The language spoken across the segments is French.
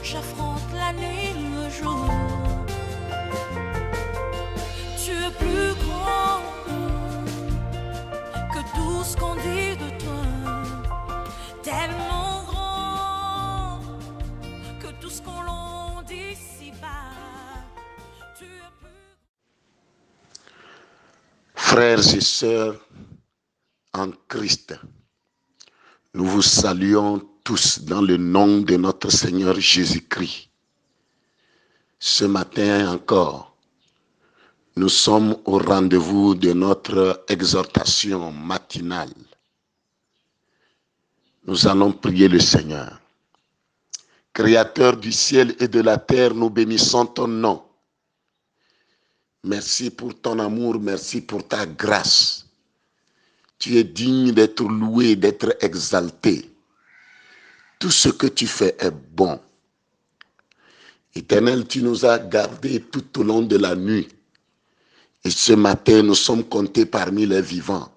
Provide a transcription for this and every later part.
j'affronte la nuit, le jour. Tu es plus grand que tout ce qu'on dit de toi, tellement grand que tout ce qu'on l'on dit ici-bas. Tu es plus... Frères et sœurs en Christ, nous vous saluons tous dans le nom de notre Seigneur Jésus-Christ. Ce matin encore, nous sommes au rendez-vous de notre exhortation matinale. Nous allons prier le Seigneur. Créateur du ciel et de la terre, nous bénissons ton nom. Merci pour ton amour, merci pour ta grâce. Tu es digne d'être loué, d'être exalté. Tout ce que tu fais est bon. Éternel, tu nous as gardés tout au long de la nuit. Et ce matin, nous sommes comptés parmi les vivants.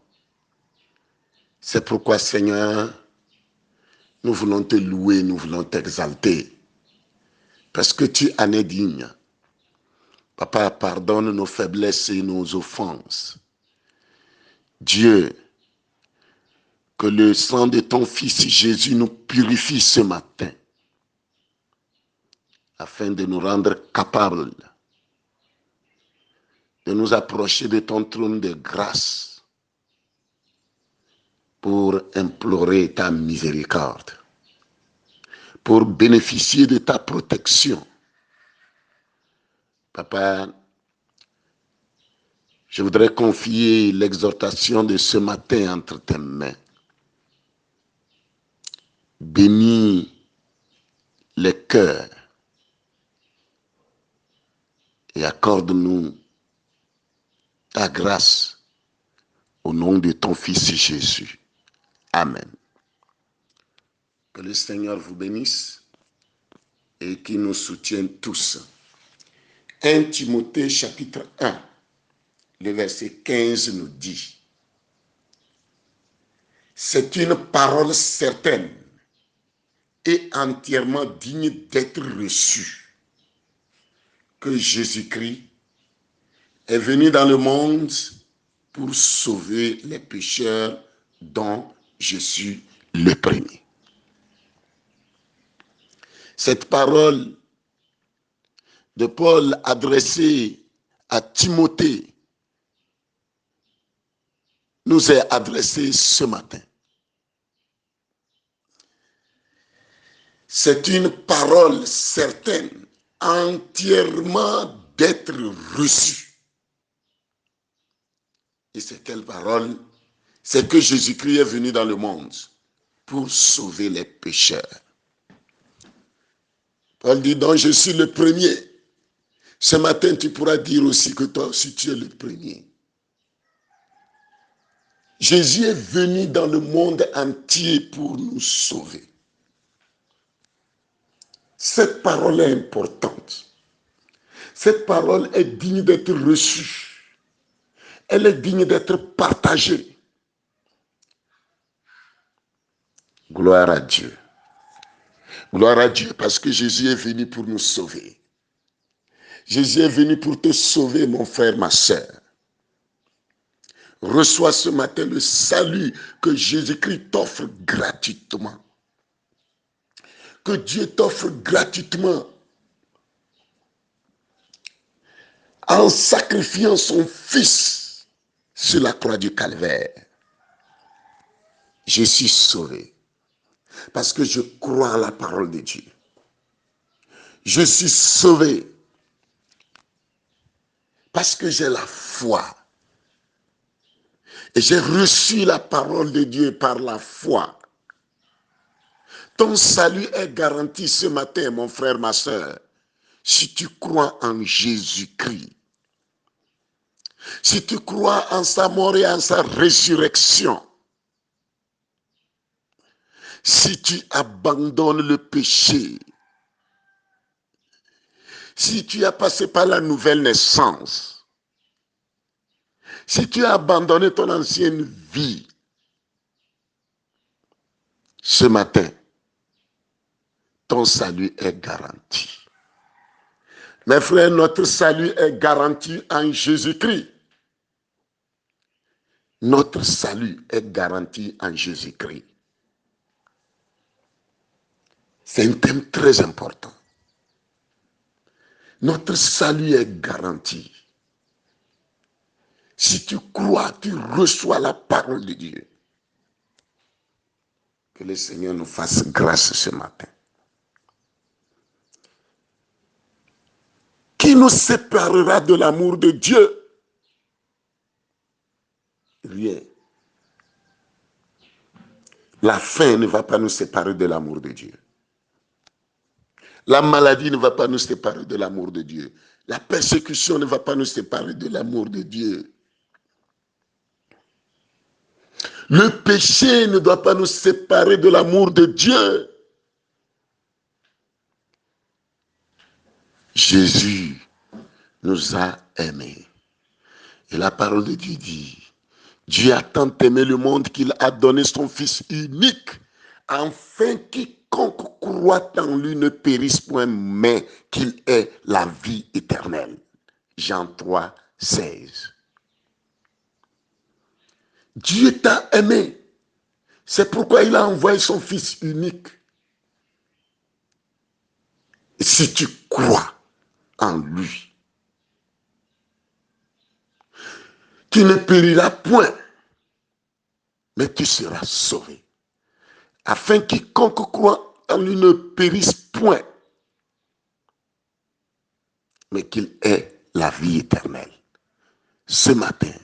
C'est pourquoi, Seigneur, nous voulons te louer, nous voulons t'exalter. Parce que tu en es digne. Papa, pardonne nos faiblesses et nos offenses. Dieu, que le sang de ton Fils Jésus nous purifie ce matin, afin de nous rendre capables de nous approcher de ton trône de grâce pour implorer ta miséricorde, pour bénéficier de ta protection. Papa, je voudrais confier l'exhortation de ce matin entre tes mains. Bénis les cœurs et accorde-nous ta grâce au nom de ton Fils Jésus. Amen. Que le Seigneur vous bénisse et qu'il nous soutienne tous. 1 Timothée chapitre 1, le verset 15 nous dit: c'est une parole certaine et entièrement digne d'être reçue que Jésus-Christ est venu dans le monde pour sauver les pécheurs dont je suis le premier. Cette parole de Paul adressée à Timothée nous est adressée ce matin. C'est une parole certaine, entièrement d'être reçue. Et c'est quelle parole? C'est que Jésus-Christ est venu dans le monde pour sauver les pécheurs. Paul dit donc, je suis le premier. Ce matin, tu pourras dire aussi que toi aussi tu es le premier. Jésus est venu dans le monde entier pour nous sauver. Cette parole est importante. Cette parole est digne d'être reçue. Elle est digne d'être partagée. Gloire à Dieu. Gloire à Dieu parce que Jésus est venu pour nous sauver. Jésus est venu pour te sauver, mon frère, ma sœur. Reçois ce matin le salut que Jésus-Christ t'offre gratuitement. Que Dieu t'offre gratuitement en sacrifiant son Fils sur la croix du Calvaire. Je suis sauvé parce que je crois en la parole de Dieu. Je suis sauvé parce que j'ai la foi. Et j'ai reçu la parole de Dieu par la foi. Ton salut est garanti ce matin, mon frère, ma soeur, si tu crois en Jésus-Christ. Si tu crois en sa mort et en sa résurrection. Si tu abandonnes le péché. Si tu as passé par la nouvelle naissance. Si tu as abandonné ton ancienne vie. Ce matin, ton salut est garanti. Mes frères, notre salut est garanti en Jésus-Christ. Notre salut est garanti en Jésus-Christ. C'est un thème très important. Notre salut est garanti. Si tu crois, tu reçois la parole de Dieu. Que le Seigneur nous fasse grâce ce matin. Qui nous séparera de l'amour de Dieu? Rien. La faim ne va pas nous séparer de l'amour de Dieu. La maladie ne va pas nous séparer de l'amour de Dieu. La persécution ne va pas nous séparer de l'amour de Dieu. Le péché ne doit pas nous séparer de l'amour de Dieu. Jésus nous a aimés. Et la parole de Dieu dit, Dieu a tant aimé le monde qu'il a donné son Fils unique, afin quiconque croit en lui ne périsse point, mais qu'il ait la vie éternelle. Jean 3, 16. Dieu t'a aimé. C'est pourquoi il a envoyé son Fils unique. Et si tu crois en lui, tu ne périras point, mais tu seras sauvé. Afin quiconque croit en lui ne périsse point, mais qu'il ait la vie éternelle. Ce matin,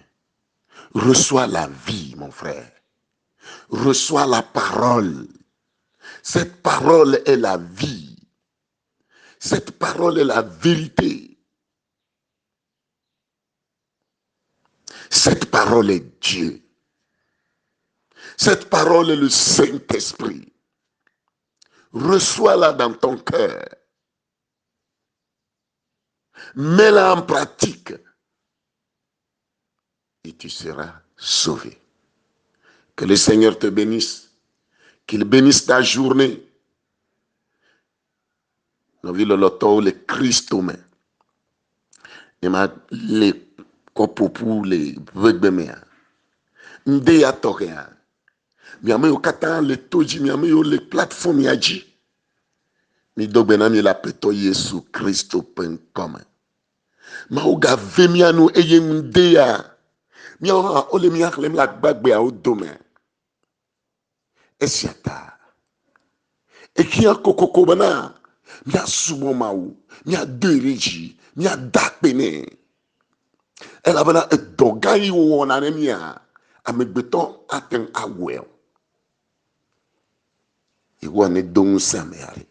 reçois la vie, mon frère. Reçois la parole. Cette parole est la vie. Cette parole est la vérité. Cette parole est Dieu. Cette parole est le Saint-Esprit. Reçois-la dans ton cœur. Mets-la en pratique. Et tu seras sauvé. Que le Seigneur te bénisse. Qu'il bénisse ta journée. Nous vivons le loto, le Christ humain. Et les copoupou, les vegbemea. Ndeya torea. Miame yo kata le toji, miame yo le plateforme yaji. Mi dogbena mi la peto Yesu Christo.com. Ma uga vemia nou eye ndeya. Mi a ole mi aklem la gbagbe a odome. Esiata. Eki a kokoko bana. Mi a sumo maou. Mi a dereji. Mi a dakpene. Ela bana dogayi wonane mi a. Amegbeton aten awel. Iwane don sameare.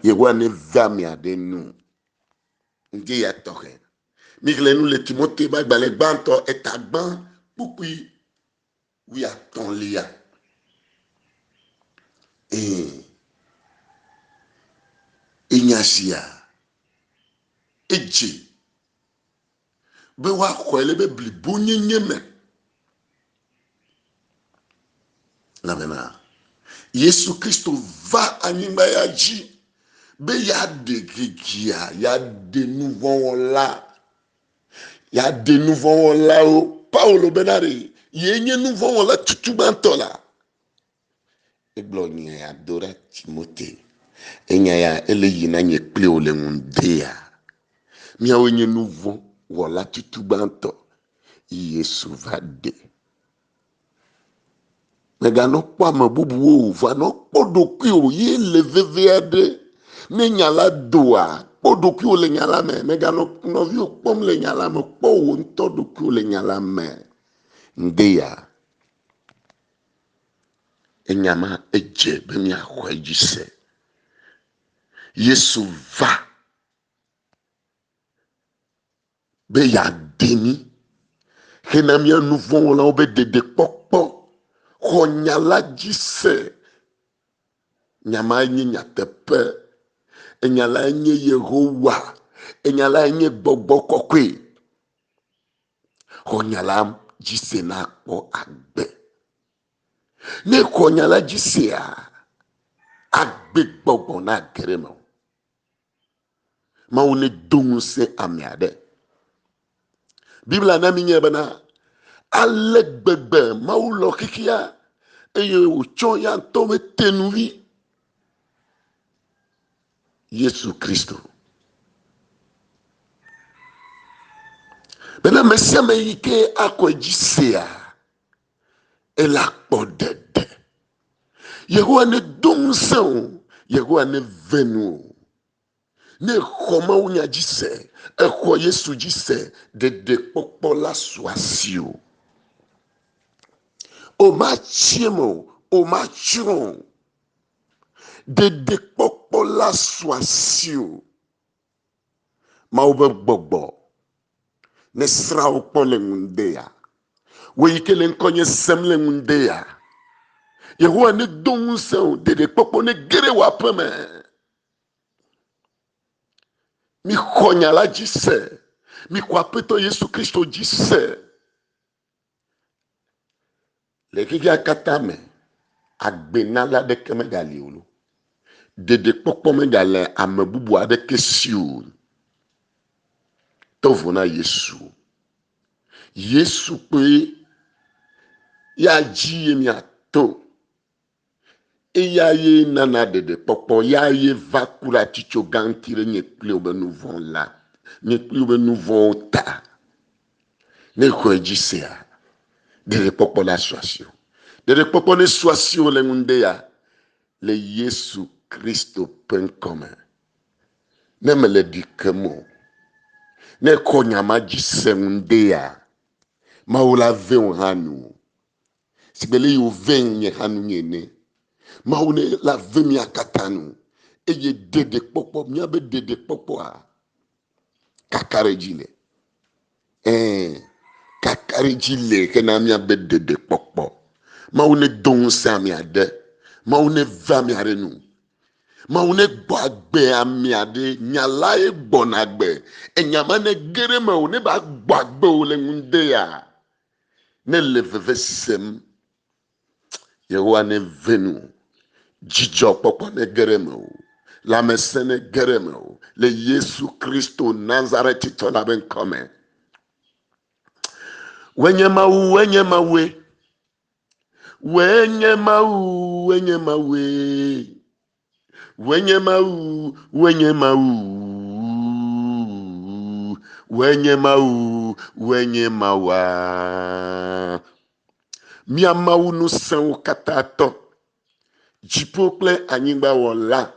Iwane vamia de nou. Ndi ya toke. Migle nous le Timothée ba le banto et agban poupi oui a ton lia. Ignacia. Eji. Be wa kwele be bli bunye nyeme. La mena. Yesu Christo va animba ya ji. Be ya de gigia, ya de nouveau là. Ya de nouveau là o Paulo Benari. Yenye nouveau là tutubanto là. E blogne ya dora Timothée. Enya ya ele yina nye ple ole ndia. Mia wenye nouveau wala tutubanto. Yesu va de. Megano kwa mabubu o vano podoki o ye leve veade. Ne nyala doa. Podoki o le nyala me. Megano novi o pom le nyala me. Po o ntodoki o le nyala me. Ndeya. Enyama eje bemi akwa jise. Yesu va. Be ya deni. Kenamia nouveau la obe de pokpo. Konyala jise. Nyama nye nyatepe. Enyala nye Yehowa. Enyala nye gbogbo kokwe. Konyala jise na po agbe. Ne konyala jise a. Agbe. big bobo na geremo. Ma une donse amiade. Bibla na minye bana alek bebe ma u lokikia eye ucho ya tome tenuvi Yesu Kristo. Bena mesia me yike akwe jisea elakpo dede. Yehowa ne donse o, Yehowa ne venu o. Ne koma unya jise, ekwo Yesu jise, de pokpo la swasio. O ma chiemo, o ma chiron, de pokpo la swasio. Ma ube gbogbo, ne sra ukpo le ngundeya. Weyike le nkonye sem le ngundeya. Yehowa ne donse o, de pokpo ne gere wapeme. Mi konya la jise, mi kwa peto Yesu Kristo jise. Le kikia katame, agbenala de keme galiulu. De pokpo me gale amebubu ade kesiu. Tovona Yesu. Yesu pe ya jiye mi ato. E ya ye nana de pokpo ya ye vakula ticho gantire nye pli obe nouvon la. Nye pli obe nouvon ta. Ne kwe jisea. De pokpo la swasio. De pokpo ne swasio le ngunde ya. Le Yesu Kristo pen kome. Ne me le di kemo. Ne konya ma jise ngunde ya. Ma ou la ve on hanou. Si bele yo ven nye hanou nye ne. Ma ou ne la ve mi akatanou. E ye dede pokpo. Mi abe dede pokpo a. Kakare jile. Kakare jile. Kena mi abe dede pokpo. Ma ou ne don sa mi ade. Ma ou ne va mi are nou. Ma ou ne gbagbe a mi ade. Nyala e bonagbe. E nyamane gere ma ou ne ba gbagbe ou le ngunde ya. Ne leveve sem. Yehowa ne venu. Jijo pokpo ne gereme ou. La messe ne gereme ou. Le Yesu Kristo Nazareti tola ben kome. Wenye ma ou, wenye ma we. Wenye ma ou, wenye ma we. Wenye ma ou, wenye ma ou. Wenye ma ou, wenye ma wa. Mia ma ou nou sen ou katato. Jipokle anyingba wala.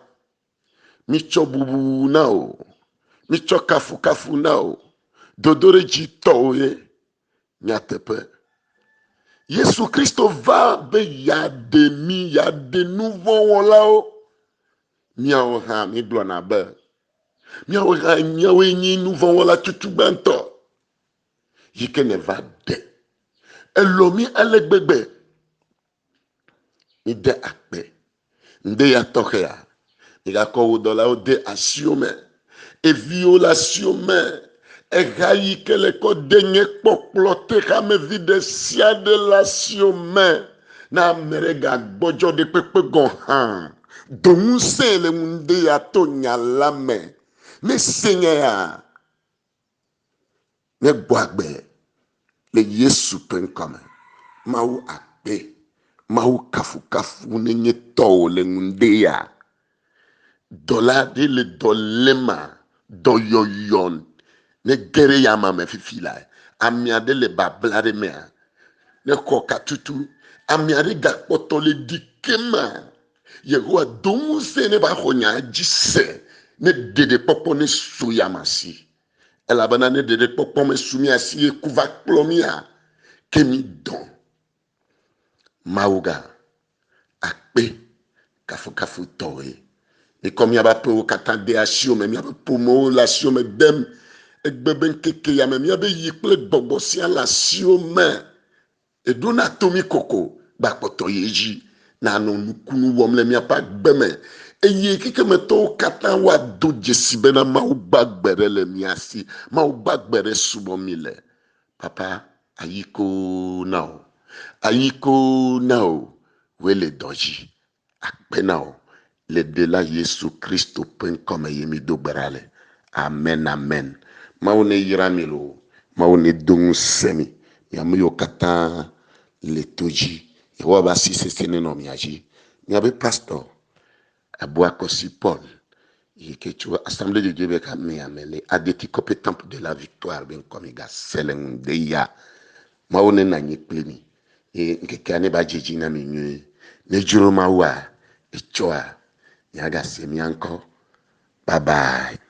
Micho bubu nao. Micho kafu kafu nao. Dodore jito ye. Nyatepe. Yesu Kristo va be yade mi yade nouveau wala o. Mia o ha mi blona be. Mia o ha nyawe nyi nouveau wala tutu bento. Yike ne va de. Elomi alegbegbe. Ide akpe. Nde ya toke ya. Iga ko dola o de asiome. E violation e gayi ke le ko denye pokplote kame vide sia de la siome. Na merega bojo de pepe gonhan. Don se le munde ya to nyalame. Me senye ya. Ne boagbe. Le Yesu pen kame. Ma ou akpe. Ma ou kafu kafu ne nye to le munde ya. Dola de le dolema doyoyon ne gere yama me fifila amiade le bablare mea ne koka tutu amiade gakpoto le dikema Yehowa domu se ne ba honya jise ne dede popo ne suyamasi elabana ne dede popo me sumiasi e kuvak plomia kemi don mauga akpe kafu kafu towe. Et comme il y a pas pour katande asio mais il y a pour mo la sio me dem e gbeben keke ya me il y a be yikle bobosia la sio me e dona tomi koko ba poto yeji na no nukunu wom le mi pa gbeme e ye keke me to katan wa do jesibe na ma u bagbere le mi asi ma u bagbere subo mi le papa ayiko now wele doji akpe now le de la Yesu Christo .com yemi do barale. Amen, amen. Maune yiramilo, maune dung semi, yamu yo kata le toji, yawa ba si se sene no miaji, yabe pastor, aboua kosi Paul, et que tu vois, Assemblée de Dieu, a des petits temple de la victoire, ben comme il y a seleng de ya, maune na nye pleni, et que kane ba jeji na minue, ne juro mawa, et choa, yaga semi encore, bye bye.